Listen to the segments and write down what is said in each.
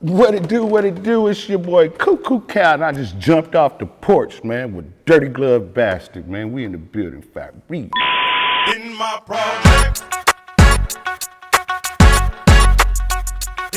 What it do, it's your boy Coo Coo Cal, and I just jumped off the porch, man, with Dirty Glove Bastard, man. We in the building, fact. In my project.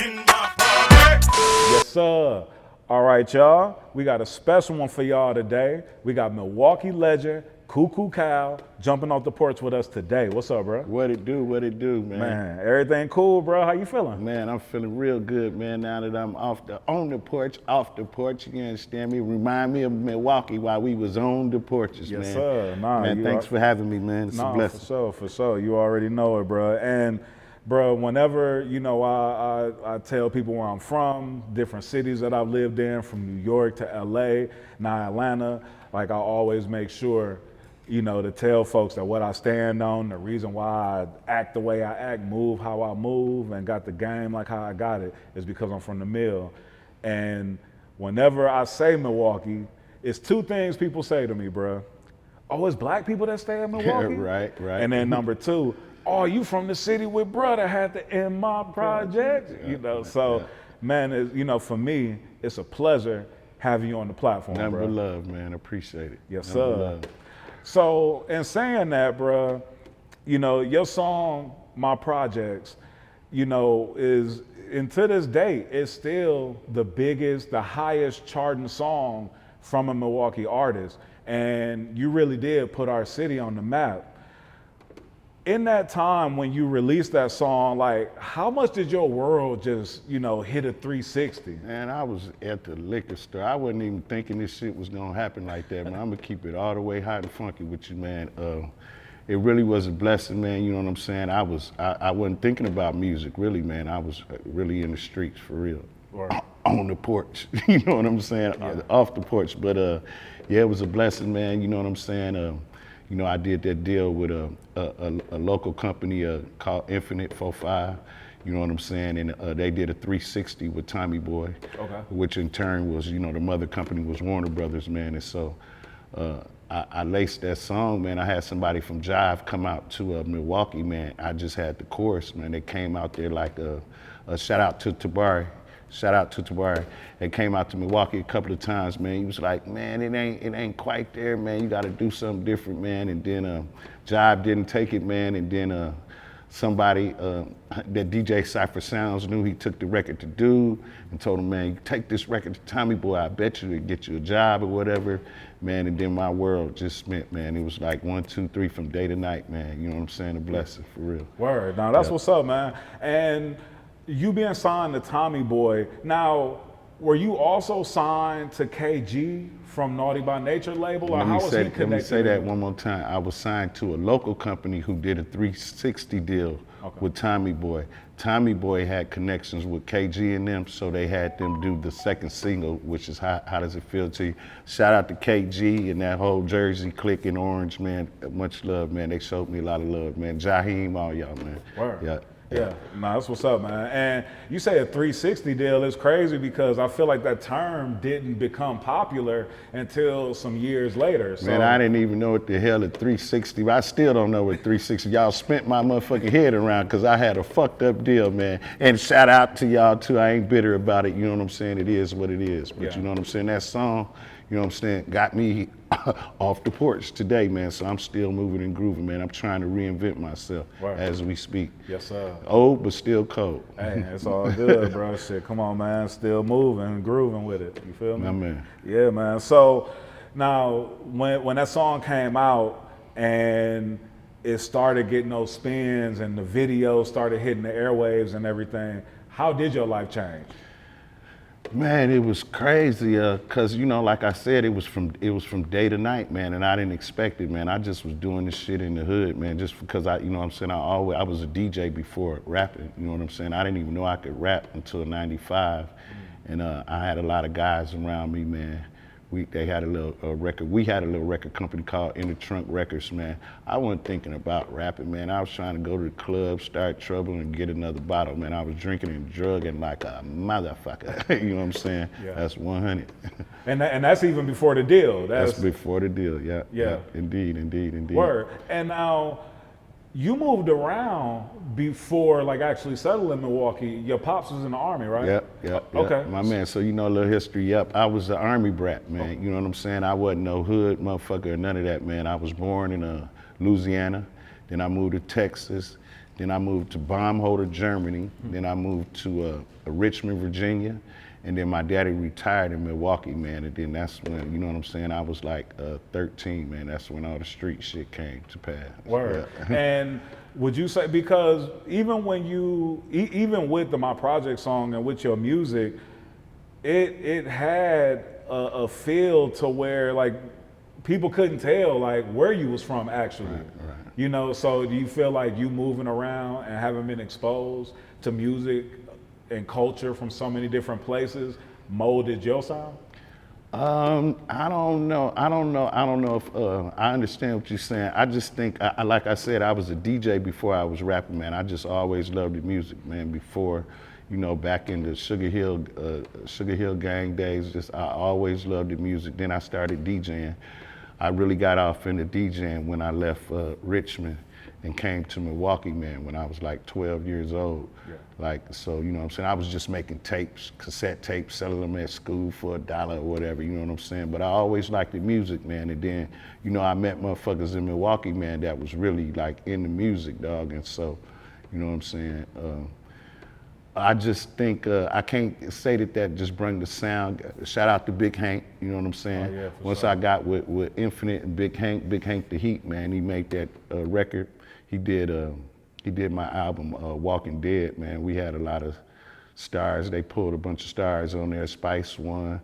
In my project. Yes, sir. All right, y'all. We got a special one for y'all today. We got Milwaukee legend Coo Coo Cal jumping off the porch with us today. What's up, bro? What it do, man? Man, everything cool, bro? How you feeling? Man, I'm feeling real good, man, now that I'm on the porch, off the porch, you understand me? Remind me of Milwaukee while we was on the porches, man. Yes, sir. Nah, man, thanks for having me, man. It's a blessing. For sure. You already know it, bro. And bro, whenever, you know, I tell people where I'm from, different cities that I've lived in, from New York to LA, now Atlanta, like I always make sure, you know, to tell folks that what I stand on, the reason why I act the way I act, move how I move, and got the game like how I got it, is because I'm from the mill. And whenever I say Milwaukee, it's two things people say to me, bro. Oh, it's black people that stay in Milwaukee? Right. And then number two, oh, you from the city with brother had to end my project? You know, so man, you know, for me, it's a pleasure having you on the platform, bro. Number love, man. Appreciate it. Yes, sir. So, in saying that, bro, you know, your song, My Projects, you know, is, and to this day, it's still the biggest, the highest charting song from a Milwaukee artist. And you really did put our city on the map. In that time when you released that song, like, how much did your world just, you know, hit a 360? Man, I was at the liquor store. I wasn't even thinking this shit was gonna happen like that, man. I'm gonna keep it all the way hot and funky with you, man. It really was a blessing, man. You know what I'm saying? I wasn't thinking about music, really, man. I was really in the streets, for real. Right. On the porch, you know what I'm saying? Yeah. Off the porch, but yeah, it was a blessing, man. You know what I'm saying? You know, I did that deal with a local company called Infinite 45. You know what I'm saying? And they did a 360 with Tommy Boy, which in turn was, you know, the mother company was Warner Brothers, man. And so I laced that song, man. I had somebody from Jive come out to Milwaukee, man. I just had the chorus, man. They came out there like a shout out to Tabari. Shout out to Tabari. They came out to Milwaukee a couple of times, man. He was like, man, it ain't quite there, man. You gotta do something different, man. And then Jive didn't take it, man. And then somebody that DJ Cypher Sounds knew he took the record to do and told him, man, you take this record to Tommy Boy, I bet you it'll get you a job or whatever, man. And then my world just meant, man, it was like 1, 2, 3 from day to night, man. You know what I'm saying? A blessing, for real. Word. Now that's what's up, man. And you being signed to Tommy Boy, now, were you also signed to KG from Naughty by Nature label, or how was he connected? Let me say that one more time. I was signed to a local company who did a 360 deal with Tommy Boy. Tommy Boy had connections with KG and them, so they had them do the second single, which is How Does It Feel to You? Shout out to KG and that whole Jersey clique in Orange, man. Much love, man. They showed me a lot of love, man. Jaheim, all y'all, man. Word. Yeah, nah, that's what's up, man. And you say a 360 deal is crazy because I feel like that term didn't become popular until some years later. So. Man, I didn't even know what the hell a 360, I still don't know what 360, y'all spent my motherfucking head around because I had a fucked up deal, man. And shout out to y'all too, I ain't bitter about it, you know what I'm saying? It is what it is, but you know what I'm saying? That song, you know what I'm saying, got me off the porch today, man. So I'm still moving and grooving, man. I'm trying to reinvent myself as we speak. Yes, sir. Old, but still cold. Hey, it's all good, bro. Shit, come on, man. Still moving and grooving with it. You feel me? My man. Yeah, man. So now, when that song came out and it started getting those spins and the video started hitting the airwaves and everything, how did your life change? Man, it was crazy, cause you know, like I said, it was from day to night, man, and I didn't expect it, man. I just was doing this shit in the hood, man, just because you know what I'm saying, I was a DJ before rapping, you know what I'm saying. I didn't even know I could rap until '95, and I had a lot of guys around me, man. They had a little record. We had a little record company called In the Trunk Records, man. I wasn't thinking about rapping, man. I was trying to go to the club, start trouble, and get another bottle, man. I was drinking and drugging like a motherfucker. You know what I'm saying? Yeah. That's 100. And that's even before the deal. That's before the deal. Yeah. Indeed. Word. And now, you moved around before like actually settling in Milwaukee. Your pops was in the Army, right? Yep. Okay. My man, so you know a little history. Yep, I was an Army brat, man. You know what I'm saying? I wasn't no hood motherfucker or none of that, man. I was born in Louisiana, then I moved to Texas, then I moved to Baumholder, Germany, then I moved to Richmond, Virginia, and then my daddy retired in Milwaukee, man, and then that's when, you know what I'm saying, I was like 13, man. That's when all the street shit came to pass. Word. Yeah. And would you say, because even when you, even with the My Project song and with your music, it had a feel to where like people couldn't tell like where you was from actually. Right. You know, so do you feel like you moving around and having been exposed to music and culture from so many different places molded your sound? I don't know if I understand what you're saying. I just think, like I said, I was a DJ before I was rapping, man. I just always loved the music, man. Before, you know, back in the Sugar Hill gang days, I always loved the music. Then I started DJing. I really got off into DJing when I left Richmond and came to Milwaukee, man, when I was like 12 years old. Yeah. Like, so, you know what I'm saying? I was just making tapes, cassette tapes, selling them at school for $1 or whatever, you know what I'm saying? But I always liked the music, man. And then, you know, I met motherfuckers in Milwaukee, man, that was really like in the music, dog. And so, you know what I'm saying? I just think I can't say that just bring the sound. Shout out to Big Hank, you know what I'm saying? Oh, yeah, Once sure. I got with Infinite and Big Hank the Heat, man, he made that record. He did my album Walking Dead, man. We had a lot of stars. They pulled a bunch of stars on there. Spice won.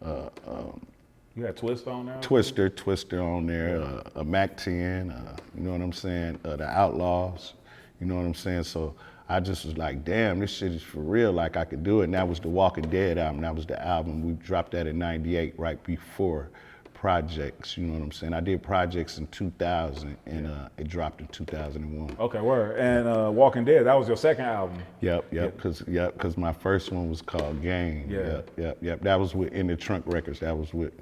You had Twist on there? Twister on there. A Mac 10. You know what I'm saying? The Outlaws. You know what I'm saying? So I just was like, damn, this shit is for real. Like I could do it. And that was the Walking Dead album. That was the album. We dropped that in '98, right before Projects. You know what I'm saying? I did Projects in 2000, and it dropped in 2001. Okay, word. And Walking Dead, that was your second album. Yep. Cause my first one was called Game. Yeah. Yep. That was with In the Trunk Records. That was with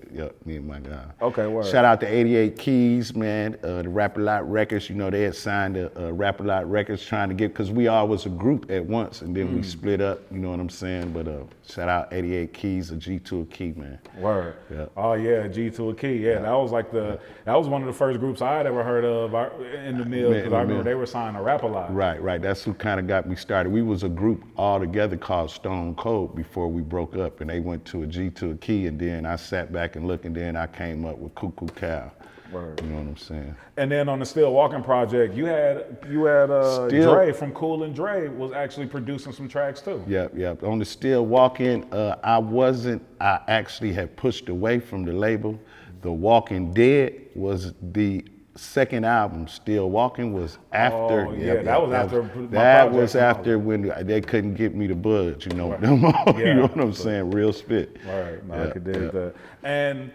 me and my guy. Okay, word. Shout out to 88 Keys, man. The Rap A Lot Records. You know, they had signed to Rap A Lot Records trying to get, cause we all was a group at once, and then we split up. You know what I'm saying? But shout out 88 Keys, a G to a Key, man. Word. Yeah. Oh yeah, G to a Key. Yeah, that was like that was one of the first groups I had ever heard of in the mill, because I remember they were signed to Rap A Lot. Right. That's who kind of got me started. We was a group all together called Stone Cold before we broke up, and they went to a G to a Key, and then I sat back and looked, and then I came up with Coo Coo Cal. Word. You know what I'm saying? And then on the Still Walking project, you had Dre from Cool and Dre was actually producing some tracks too. Yep. On the Still Walking, I actually had pushed away from the label. The Walking Dead was the second album. Still Walking was after. Oh, yeah, that was after my That project was and all after when they couldn't get me to budge, you know. No more. Yeah. You know what I'm saying? Real spit. Right. No, Yeah, I could dig that. And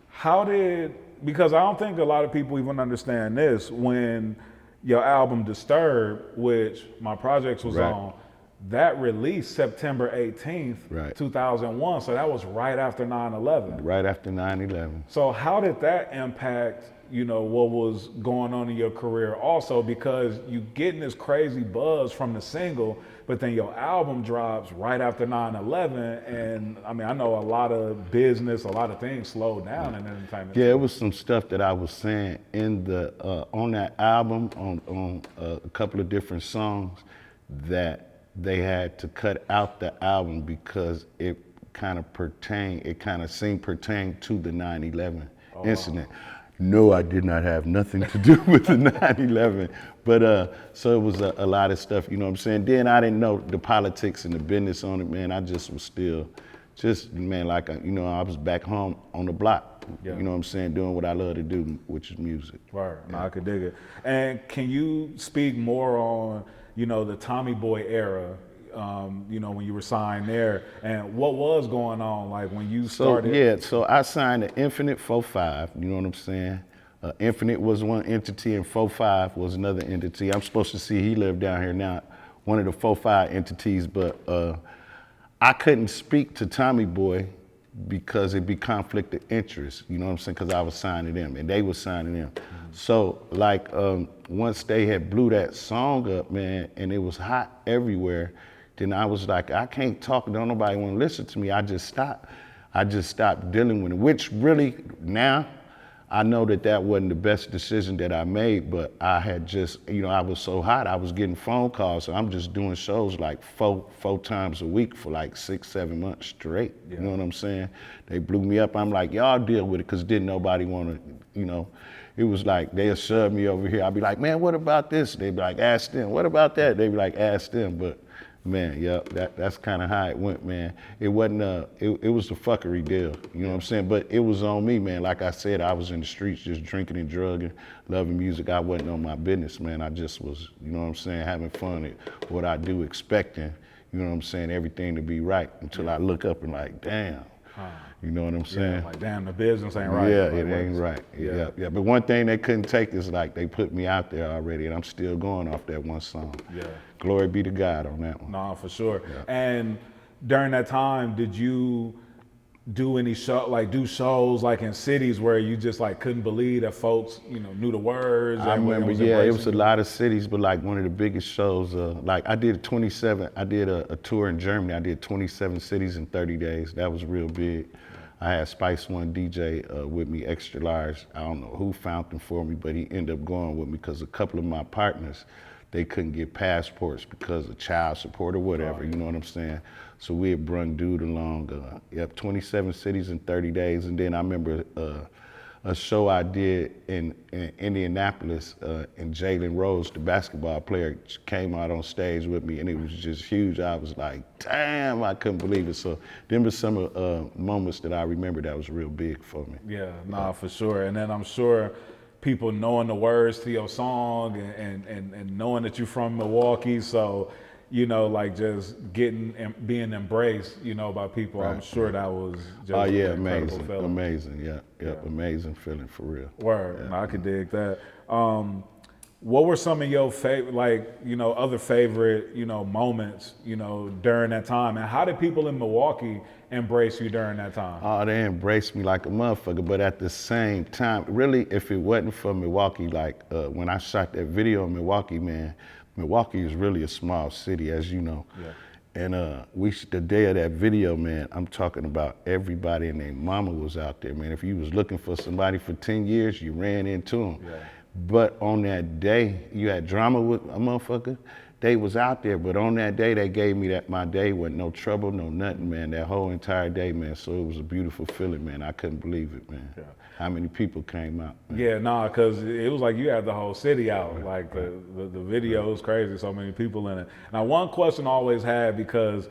how did, because I don't think a lot of people even understand this, when your album Disturbed, which My Projects was Right. on, that released September 18th, Right. 2001. So that was right after 9/11. Right after 9/11. So how did that impact, you know, what was going on in your career also? Because you getting this crazy buzz from the single, but then your album drops right after 9/11. And I mean, I know a lot of business, a lot of things slowed down in entertainment. Yeah, it was some stuff that I was saying in the on that album, on a couple of different songs, that they had to cut out the album because it kind of seemed pertained to the 9/11 incident. No, I did not have nothing to do with the 9/11, but so it was a lot of stuff, you know what I'm saying? Then I didn't know the politics and the business on it, man. I just was still, like, you know, I was back home on the block, Yeah. you know what I'm saying, doing what I love to do, which is music. Right. No, I could dig it. And can you speak more on, you know, the Tommy Boy era, you know, when you were signed there, and what was going on, like when you started? So I signed to Infinite 4-5, you know what I'm saying? Infinite was one entity and 4-5 was another entity. I'm supposed to see he lived down here now, one of the 4-5 entities, but I couldn't speak to Tommy Boy because it'd be conflict of interest, you know what I'm saying? Because I was signing them and they was signing them. So like once they had blew that song up, man, and it was hot everywhere, then I was like, I can't talk, don't nobody want to listen to me. I just stopped dealing with it, which really now I know that wasn't the best decision that I made, but I had just, I was so hot, I was getting phone calls, so I'm just doing shows like four times a week for like 6-7 months straight. Yeah. You know what I'm saying? They blew me up. I'm like, y'all deal with it, because didn't nobody want to, it was like, they'll shove me over here. I'd be like, man, what about this? They'd be like, ask them. What about that? They'd be like, ask them. But man, yeah, that's kind of how it went, man. It wasn't, it was a fuckery deal, you know what I'm saying? But it was on me, man. Like I said, I was in the streets just drinking and drugging, loving music. I wasn't on my business, man. I just was, you know what I'm saying, having fun at what I do, expecting, you know what I'm saying, everything to be right, until I look up and like, damn. You know what I'm saying? Yeah, like, damn, the business ain't right. Yeah, like, it ain't right. Yeah. But one thing they couldn't take is like they put me out there already, and I'm still going off that one song. Yeah. Glory be to God on that one. No, for sure. Yeah. And during that time, did you do any shows like in cities where you just like couldn't believe that folks, knew the words? I remember, it was a lot of cities, but like one of the biggest shows, like I did a tour in Germany. I did 27 cities in 30 days. That was real big. I had Spice One DJ with me, extra large. I don't know who found him for me, but he ended up going with me because a couple of my partners, they couldn't get passports because of child support or whatever, you know what I'm saying? So we had brung dude along, 27 cities in 30 days. And then I remember a show I did in Indianapolis, and Jalen Rose, the basketball player, came out on stage with me, and it was just huge. I was like, damn, I couldn't believe it. So them were some moments that I remember that was real big for me. Yeah, for sure. And then I'm sure people knowing the words to your song and knowing that you're from Milwaukee, so like just getting and being embraced, by people. Right. I'm sure that was just amazing, feeling. Amazing, yeah, amazing feeling for real. Word, I could dig that. What were some of your favorite, other favorite, moments, during that time, and how did people in Milwaukee embrace you during that time? Oh, they embraced me like a motherfucker, but at the same time, really, if it wasn't for Milwaukee, like when I shot that video in Milwaukee, man. Milwaukee is really a small city, as you know. Yeah. And the day of that video, man, I'm talking about everybody and their mama was out there, man. If you was looking for somebody for 10 years, you ran into them. Yeah. But on that day, you had drama with a motherfucker. They was out there, but on that day, they gave me my day with no trouble, no nothing, man, that whole entire day, man. So it was a beautiful feeling, man. I couldn't believe it, man. Yeah. How many people came out, man. Yeah, because it was like you had the whole city out. Right, like the video was crazy, so many people in it. Now, one question I always had, because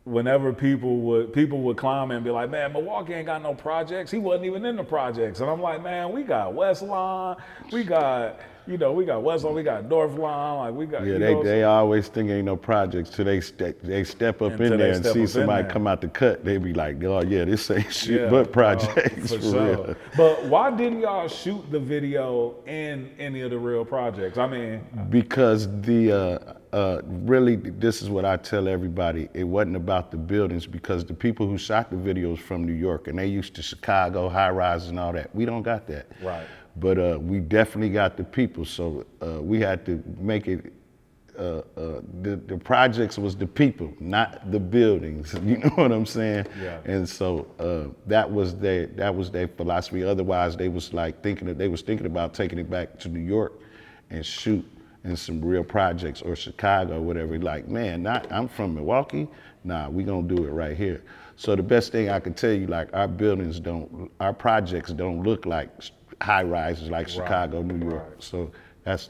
whenever people would climb and be like, man, Milwaukee ain't got no projects. He wasn't even in the projects. And I'm like, man, we got Westlawn, we got Westlawn, we got Northlawn, like we got. Yeah, they always think ain't no projects till they step up in there and see somebody come out the cut. They be like, oh yeah, this ain't shit but projects for sure. real. But why didn't y'all shoot the video in any of the real projects? I mean, because really, this is what I tell everybody. It wasn't about the buildings, because the people who shot the videos from New York, and they used to Chicago, high rises and all that. We don't got that. Right. But we definitely got the people. So we had to make it, the projects was the people, not the buildings. You know what I'm saying? Yeah. And so that was their philosophy. Otherwise, they was thinking about taking it back to New York and shoot in some real projects, or Chicago or whatever. Like, man, I'm from Milwaukee. Nah, we gonna do it right here. So the best thing I can tell you, like, our projects don't look like high rises like Chicago, New York. Right. So that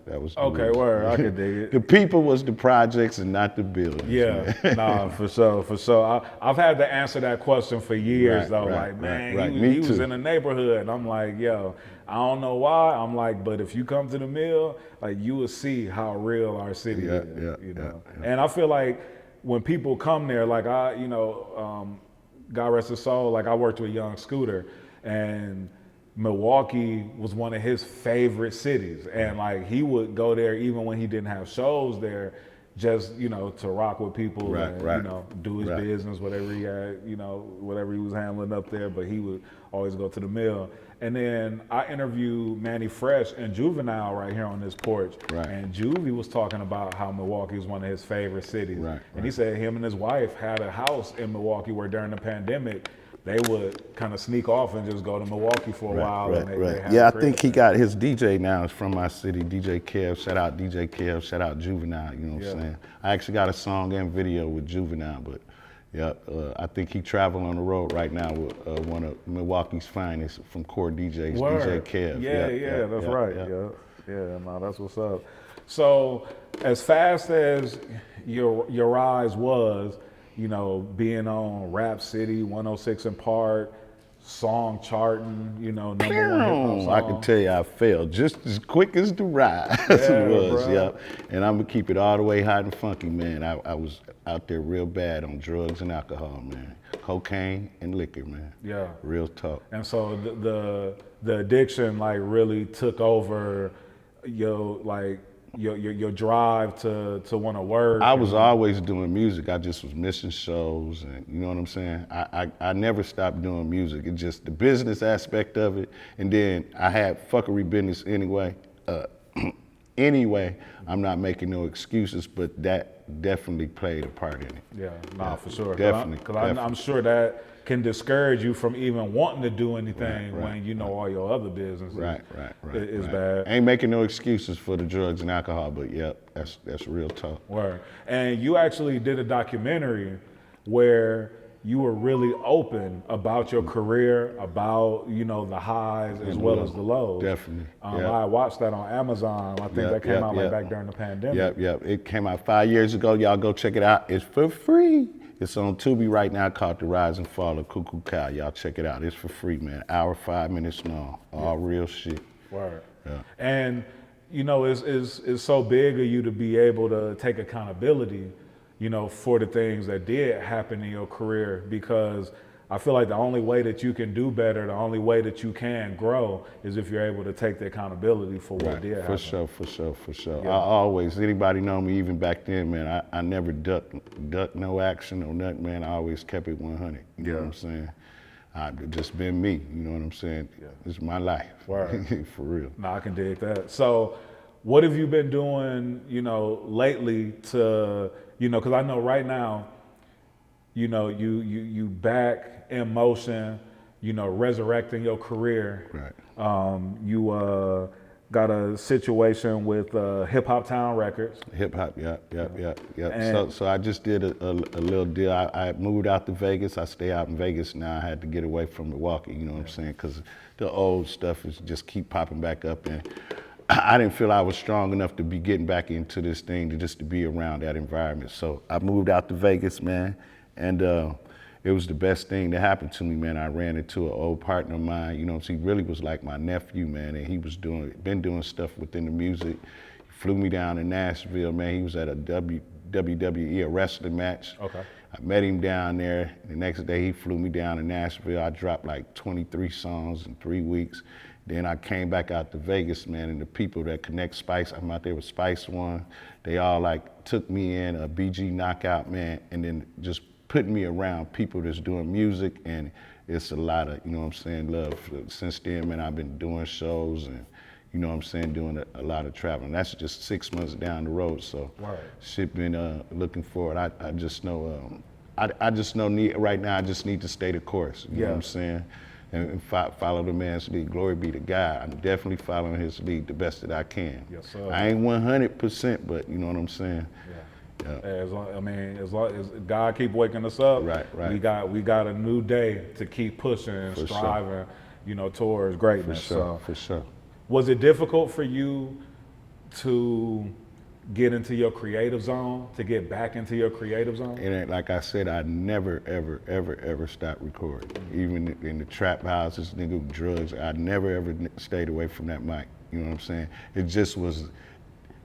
was okay. Word, I can dig it. The people was the projects and not the buildings. Yeah, nah, for sure. I've had to answer that question for years, though. Like, man, he was in the neighborhood, and I'm like, yo, I don't know why. I'm like, but if you come to the mill, like, you will see how real our city is. Yeah. And I feel like when people come there, like God rest his soul, like I worked with Young Scooter, and Milwaukee was one of his favorite cities, and like he would go there even when he didn't have shows there, just, you know, to rock with people and, right. you know, do his business, whatever he had, you know, whatever he was handling up there, but he would always go to the mill. And then I interviewed Manny Fresh and Juvenile right here on this porch. Right. And Juvie was talking about how Milwaukee was one of his favorite cities. Right, And he said him and his wife had a house in Milwaukee where during the pandemic, they would kind of sneak off and just go to Milwaukee for a while. And they had Yeah, a I crib think he there. got his DJ now is from my city, DJ Kev. Shout out DJ Kev, shout out Juvenile, you know what I'm saying? I actually got a song and video with Juvenile, but yeah, I think he traveling on the road right now with one of Milwaukee's finest from core DJs, Word. DJ Kev. Yeah, that's right. Yeah, no, that's what's up. So as fast as your rise was, you know, being on Rap City, 106 and Park, song charting, you know, number one hip hop song. I can tell you I fell just as quick as the rise Yeah, was, bro. yeah. And I'm gonna keep it all the way hot and funky, man. I was out there real bad on drugs and alcohol, man. Cocaine and liquor, man. Yeah. Real talk. And so the addiction like really took over your drive to want to work. I was always doing music. I just was missing shows, and you know what I'm saying? I never stopped doing music. It's just the business aspect of it, and then I had fuckery business anyway. Anyway, I'm not making no excuses, but that definitely played a part in it. Yeah, nah, for sure. Definitely. Because I'm sure that can discourage you from even wanting to do anything when you know all your other businesses is bad. Ain't making no excuses for the drugs and alcohol, but yep, that's real talk. Word. And you actually did a documentary where you were really open about your career, about, you know, the highs as well as the lows. Definitely. I watched that on Amazon. I think that came out like back during the pandemic. Yep. It came out 5 years ago. Y'all go check it out. It's for free. It's on Tubi right now called The Rise and Fall of Coo Coo Cal. Y'all check it out. It's for free, man. Hour, 5 minutes long. All real shit. Word. Yeah. And, you know, it's so big of you to be able to take accountability, you know, for the things that did happen in your career, because I feel like the only way that you can do better, the only way that you can grow is if you're able to take the accountability for what did happen. For sure. Yeah. I always, anybody know me even back then, man, I never ducked no action or nothing, man. I always kept it 100. You know what I'm saying? I've just been me, you know what I'm saying? Yeah. It's my life. Word. For real. No, I can dig that. So what have you been doing, you know, lately to, you know, because I know right now, you know, you back in motion, you know, resurrecting your career. Right. You got a situation with Hip Hop Town Records. Hip hop, yeah. So I just did a little deal. I moved out to Vegas. I stay out in Vegas now. I had to get away from Milwaukee, you know what I'm saying? Because the old stuff is just keep popping back up, and I didn't feel I was strong enough to be getting back into this thing, to be around that environment. So I moved out to Vegas, man, and it was the best thing that happened to me, man. I ran into an old partner of mine, you know, he really was like my nephew, man, and he was been doing stuff within the music. He flew me down to Nashville, man. He was at a WWE, a wrestling match. Okay. I met him down there. The next day he flew me down to Nashville. I dropped like 23 songs in 3 weeks. Then I came back out to Vegas, man, and the people that connect Spice, I'm out there with Spice One. They all like took me in, a BG Knockout, man, and then just putting me around people that's doing music, and it's a lot of, you know what I'm saying, love. Since then, man, I've been doing shows and, you know what I'm saying, doing a lot of traveling. That's just 6 months down the road, so shit been looking forward. I just know, I just know right now I just need to stay the course, you know what I'm saying? And follow the man's lead. Glory be to God. I'm definitely following his lead the best that I can. Yes, sir. I ain't 100%, but you know what I'm saying? Yeah. As long as God keep waking us up, right. We got a new day to keep pushing and striving, you know, towards greatness. For sure. Was it difficult for you to get into your creative zone, to get back into your creative zone? And like I said, I never, ever stopped recording. Even in the trap houses, nigga, drugs, I never, ever stayed away from that mic. You know what I'm saying? It just was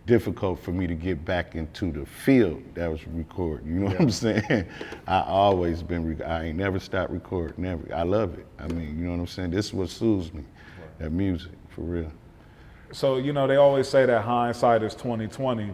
difficult for me to get back into the field that was recording. You know what I'm saying? I always been, I ain't never stopped recording, never. I love it. I mean, you know what I'm saying? This is what soothes me, that music, for real. So, you know, they always say that hindsight is 20/20,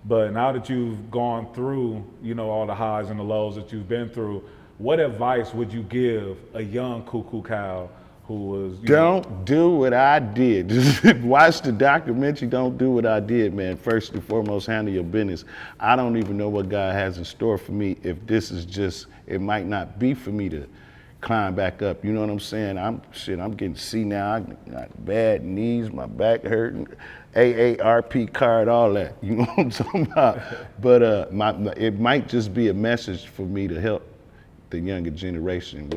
But now that you've gone through, you know, all the highs and the lows that you've been through, what advice would you give a young Coo Coo Cal who was, Don't do what I did. Just watch the documentary. Don't do what I did, man. First and foremost, handle your business. I don't even know what God has in store for me. If this is just, it might not be for me to climb back up. You know what I'm saying? I'm getting senile. I got bad knees, my back hurting, AARP card, all that. You know what I'm talking about? But it might just be a message for me to help the younger generation,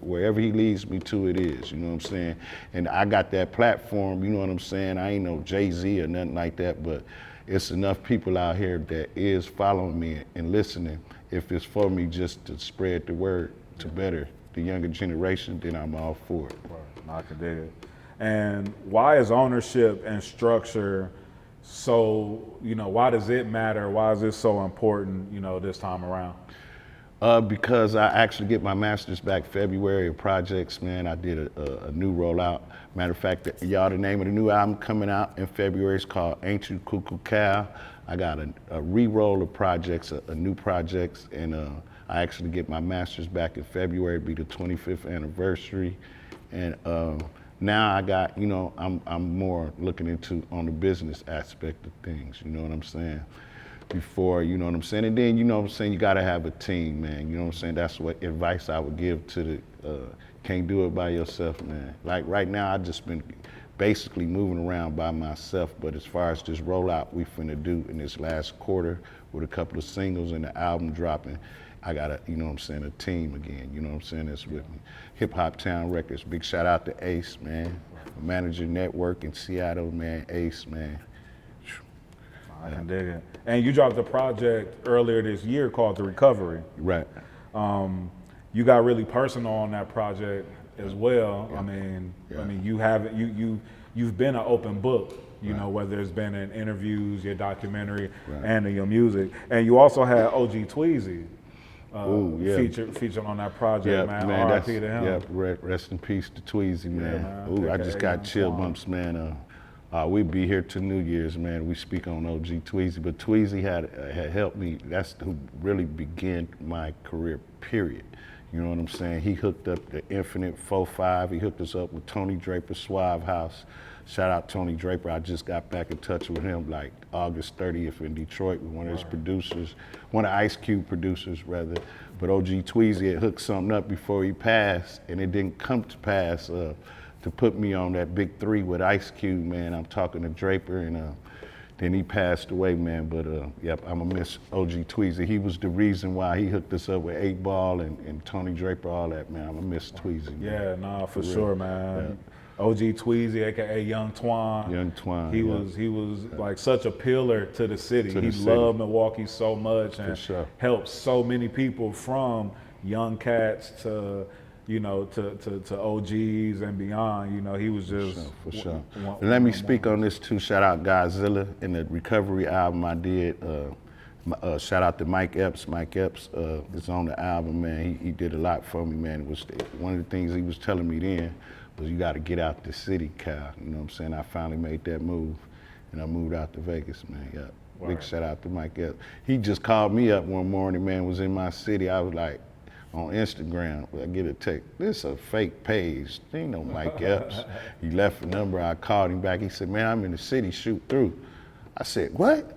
wherever he leads me to, it is, you know what I'm saying? And I got that platform, you know what I'm saying? I ain't no Jay-Z or nothing like that, but it's enough people out here that is following me and listening. If it's for me just to spread the word to better the younger generation, then I'm all for it. I can dig it. And why is ownership and structure so, you know, why does it matter? Why is this so important, you know, this time around? Because I actually get my master's back February of projects, man. I did a new rollout. Matter of fact, y'all, the name of the new album coming out in February is called Ain't You Coo Coo Cal. I got a re-roll of projects, a new projects, and I actually get my master's back in February, it'll be the 25th anniversary. And now I got, you know, I'm more looking into on the business aspect of things, you know what I'm saying? Before, you know what I'm saying? And then, you know what I'm saying, you gotta have a team, man. You know what I'm saying? That's what advice I would give to the, can't do it by yourself, man. Like right now, I just been basically moving around by myself, but as far as this rollout we finna do in this last quarter with a couple of singles and the album dropping, I got a, you know what I'm saying, a team again, you know what I'm saying, that's with me. Hip Hop Town Records, big shout out to Ace, man. Manager Network in Seattle, man, Ace, man. I can dig it. And you dropped a project earlier this year called The Recovery. Right. You got really personal on that project as well. Yeah. I mean, Yeah. you've been an open book. You Right. know, whether it's been in interviews, your documentary, Right. and in your music. And you also had OG Tweezy Yeah. featured on that project, man. man, R.I.P. to him. Rest in peace to Tweezy, man. man. I just got chill bumps, man. We'd be here to New Year's, man. We speak on OG Tweezy, but Tweezy had helped me. That's who really began my career, period. You know what I'm saying? He hooked up the Infinite 4-5. He hooked us up with Tony Draper, Suave House. Shout out Tony Draper. I just got back in touch with him like August 30th in Detroit with one of his producers, one of Ice Cube producers rather. But OG Tweezy had hooked something up before he passed, and it didn't come to pass to put me on that big 3 with Ice Cube, man. I'm talking to Draper, and then he passed away, man. But yep, I'm gonna miss OG Tweezy. He was the reason why he hooked us up with 8 Ball and Tony Draper, all that, man. I'm gonna miss Tweezy. Yeah, man. nah, for sure, man. Yeah. OG Tweezy, aka Young Twan. Young Twan. He was like such a pillar to the city. He city. loved Milwaukee so much and sure. helped so many people from young cats to, you know, to OGs and beyond. You know, he was just for sure. Let me speak on this too. Shout out Godzilla in the Recovery album I did. Shout out to Mike Epps. Mike Epps is on the album, man. He did a lot for me, man. It was one of the things he was telling me then was you got to get out the city, Cal. You know what I'm saying? I finally made that move, and I moved out to Vegas, man. Yeah. Wow. Big shout out to Mike Epps. He just called me up one morning, man. Was in my city. I was like, on Instagram, I get a text. This is a fake page. There ain't no Mike Epps. He left a number. I called him back. He said, man, I'm in the city. Shoot through. I said, what?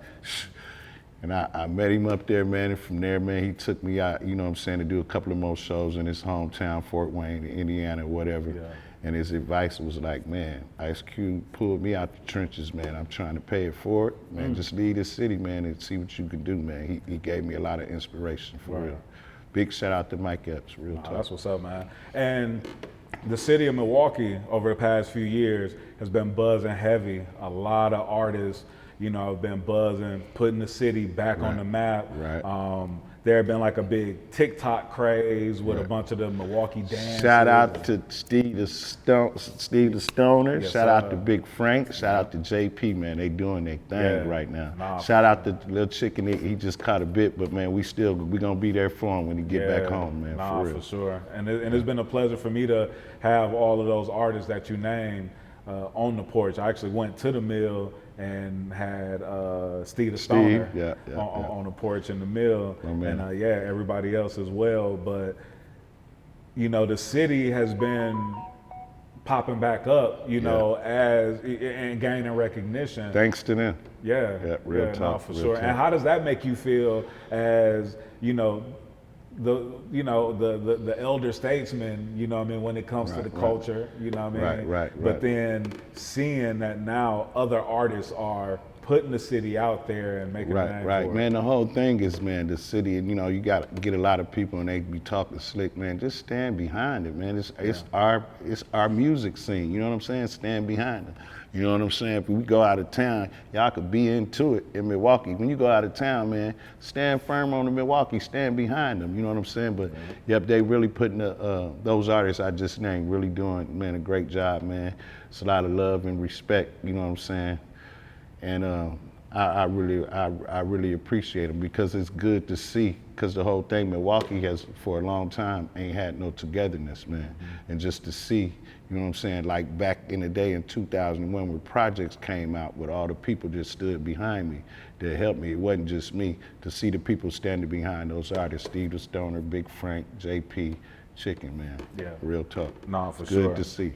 And I met him up there, man, and from there, man, he took me out, you know what I'm saying, to do a couple of more shows in his hometown, Fort Wayne, Indiana, whatever. Yeah. And his advice was like, man, Ice Cube pulled me out the trenches, man. I'm trying to pay it forward. Man, just leave this city, man, and see what you can do, man. He gave me a lot of inspiration, for real. Big shout out to Mike Epps, real talk. That's what's up, man. And the city of Milwaukee over the past few years has been buzzing heavy. A lot of artists, you know, have been buzzing, putting the city back on the map. Right. There have been like a big TikTok craze with a bunch of the Milwaukee dancers. Shout out to Steve the Stoner. Yes, shout out to Big Frank. Shout out to JP, man. They doing their thing right now. Nah, shout out to Little Chicken. He just caught a bit, but man, we gonna be there for him when he get back home, man. Nah, for real. For sure. And it's been a pleasure for me to have all of those artists that you named on the porch. I actually went to the mill and had Steve the Stoner on the porch in the mill, and everybody else as well. But you know, the city has been popping back up, you know, as and gaining recognition. Thanks to them. Real talk. No, for real sure. talk. And how does that make you feel as, you know, the elder statesman, you know what I mean, when it comes to the culture, you know what I mean? Right. But then seeing that now other artists are putting the city out there and making a name for it. Man, the whole thing is, man, the city, and you know, you got to get a lot of people and they be talking slick, man. Just stand behind it, man. It's our music scene, you know what I'm saying? Stand behind it. You know what I'm saying? If we go out of town, y'all could be into it in Milwaukee. When you go out of town, man, stand firm on the Milwaukee, stand behind them, you know what I'm saying? But they really putting those artists I just named really doing, man, a great job, man. It's a lot of love and respect, you know what I'm saying? And I really appreciate them because it's good to see, because the whole thing, Milwaukee has for a long time ain't had no togetherness, man. And just to see, you know what I'm saying, like back in the day in 2001 when projects came out, with all the people just stood behind me that helped me. It wasn't just me. To see the people standing behind those artists, Steve the Stoner, Big Frank, JP, Chicken, man. Real talk. No, for sure. Good to see.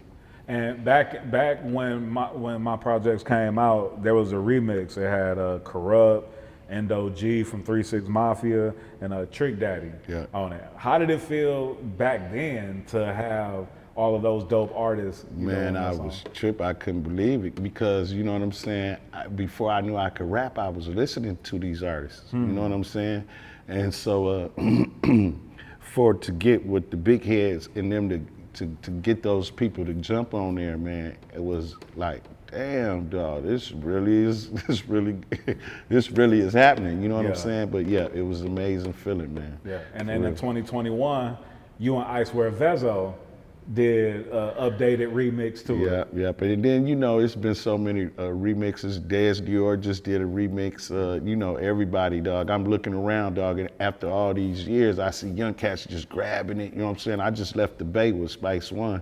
And back when my projects came out, there was a remix. It had Kurupt Indo G from 3 6 Mafia and Trick Daddy on it. How did it feel back then to have all of those dope artists? Man, I was tripping. I couldn't believe it because, you know what I'm saying, before I knew I could rap, I was listening to these artists. You know what I'm saying? And so to get with the big heads and them to get those people to jump on there, man, it was like, damn, dog, this really is happening. You know what I'm saying? But it was an amazing feeling, man. And then in 2021, you and Icewear Vezo did updated remix to it. But then, you know, it's been so many remixes. Des Dior just did a remix. You know, everybody, dog. I'm looking around, dog, and after all these years, I see young cats just grabbing it. You know what I'm saying? I just left the Bay with Spice One.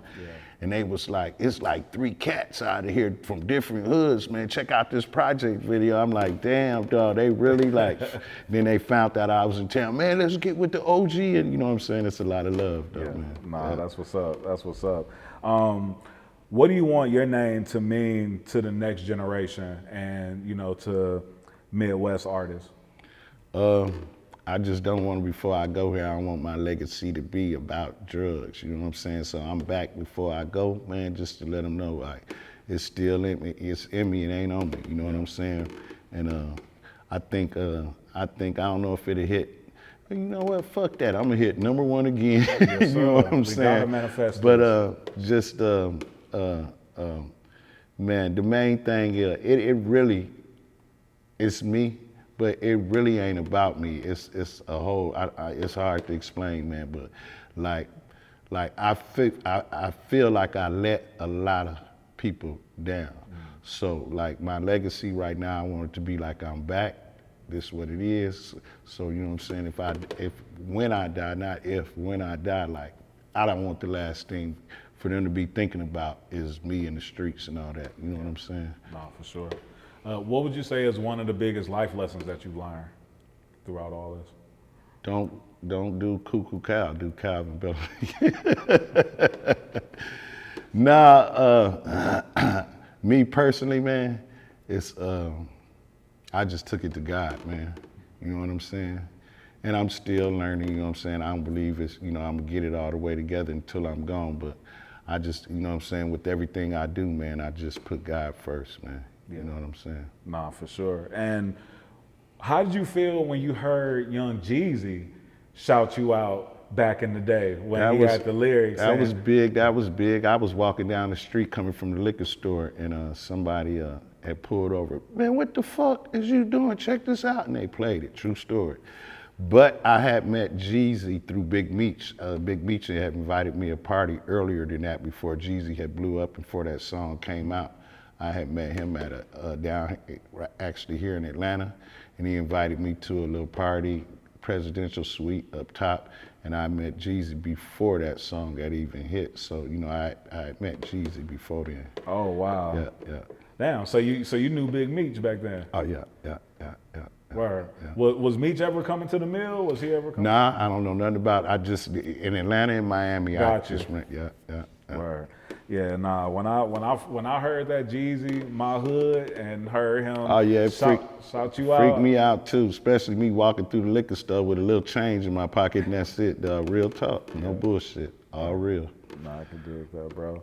And they was like, it's like 3 cats out of here from different hoods, man. Check out this project video. I'm like, damn, dog, they really like. Then they found out I was in town. Man, let's get with the OG. And you know what I'm saying? It's a lot of love, though, man. Nah, that's what's up. That's what's up. What do you want your name to mean to the next generation and, you know, to Midwest artists? I just don't want, before I go here, I don't want my legacy to be about drugs, you know what I'm saying? So I'm back before I go, man, just to let them know, like, it's still in me, it's in me, it ain't on me, you know what I'm saying? And I think, I don't know if it'll hit, but you know what, fuck that, I'm gonna hit #1 again, you know what I'm saying? Manifest but just, man, the main thing, it really, it's me. But it really ain't about me. It's a whole. It's hard to explain, man. But like I feel like I let a lot of people down. So like my legacy right now, I want it to be like I'm back. This is what it is. So you know what I'm saying. When I die, like I don't want the last thing for them to be thinking about is me in the streets and all that. You know what I'm saying? No, for sure. What would you say is one of the biggest life lessons that you've learned throughout all this? Don't do Coo Coo Cal, do Calvin Belly. Nah, me personally, man, it's I just took it to God, man. You know what I'm saying? And I'm still learning, you know what I'm saying? I don't believe it's, you know, I'm gonna get it all the way together until I'm gone, but I just, you know what I'm saying, with everything I do, man, I just put God first, man. You know what I'm saying? Nah, for sure. And how did you feel when you heard young Jeezy shout you out back in the day when he had the lyrics? That was big. That was big. I was walking down the street coming from the liquor store, and somebody had pulled over. Man, what the fuck is you doing? Check this out. And they played it. True story. But I had met Jeezy through Big Meech. Big Meech had invited me a party earlier than that, before Jeezy had blew up and before that song came out. I had met him at actually here in Atlanta, and he invited me to a little party, presidential suite up top, and I met Jeezy before that song got even hit. So, you know, I met Jeezy before then. Oh, wow. Yeah. Damn. So you knew Big Meech back then. Oh yeah. Word. Yeah. Was Meech ever coming to the mill? Was he ever coming? Nah, I don't know nothing about. I just in Atlanta and Miami. Got I you. just went. Yeah. Word. Yeah, nah. When I heard that Jeezy, my hood, and heard him Oh yeah, it shout you out. freaked me out too, especially me walking through the liquor store with a little change in my pocket, and that's it. Real talk, no bullshit, all real. Nah, I can dig that, bro.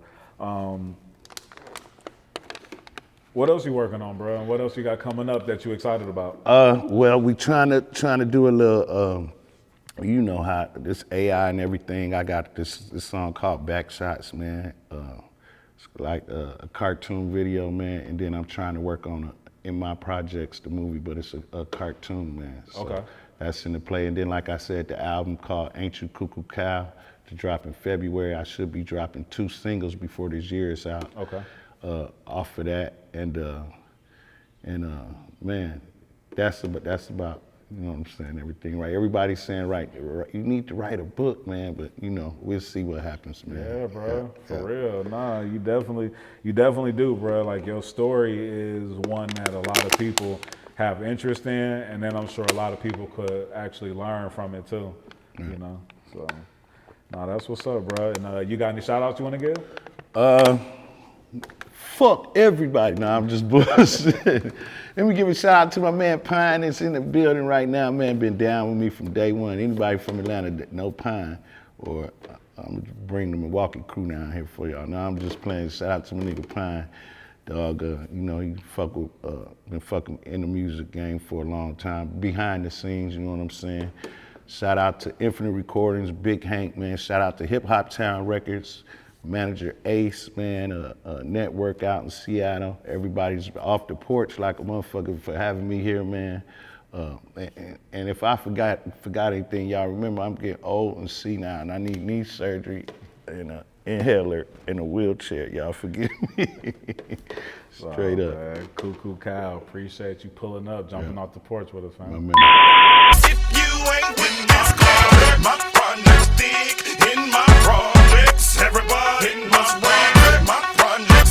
What else you working on, bro? And what else you got coming up that you excited about? Well, we trying to do a little. You know how this AI and everything. I got this song called Backshots, man. It's like a cartoon video, man. And then I'm trying to work on in my projects the movie, but it's a cartoon, man. So Okay. that's in the play. And then, like I said, the album called Ain't You Coo Coo Cal to drop in February. I should be dropping 2 singles before this year is out. Okay. Off of that, and man, that's about. You know what I'm saying? Everything right. Everybody's saying right. You need to write a book, man. But you know, we'll see what happens, man. Yeah, bro. For real. Nah, you definitely do, bro. Like your story is one that a lot of people have interest in, and then I'm sure a lot of people could actually learn from it too. You know. So, nah, that's what's up, bro. And you got any shout outs you want to give? Fuck everybody. Nah, I'm just bullshit. Let me give a shout out to my man Pine that's in the building right now. Man, been down with me from day one. Anybody from Atlanta that know Pine, or I'm gonna bring the Milwaukee crew down here for y'all. Now I'm just playing. Shout out to my nigga Pine, dog. You know he been fucking in the music game for a long time, behind the scenes. You know what I'm saying? Shout out to Infinite Recordings, Big Hank, man. Shout out to Hip Hop Town Records. Manager Ace, man, a network out in Seattle. Everybody's off the porch like a motherfucker for having me here, man. And if I forgot anything, y'all remember I'm getting old and senile, and I need knee surgery and an inhaler and a wheelchair. Y'all forgive me. Straight up. Man. Coo Coo Cal, appreciate you pulling up, jumping off the porch with us, man. My man. If you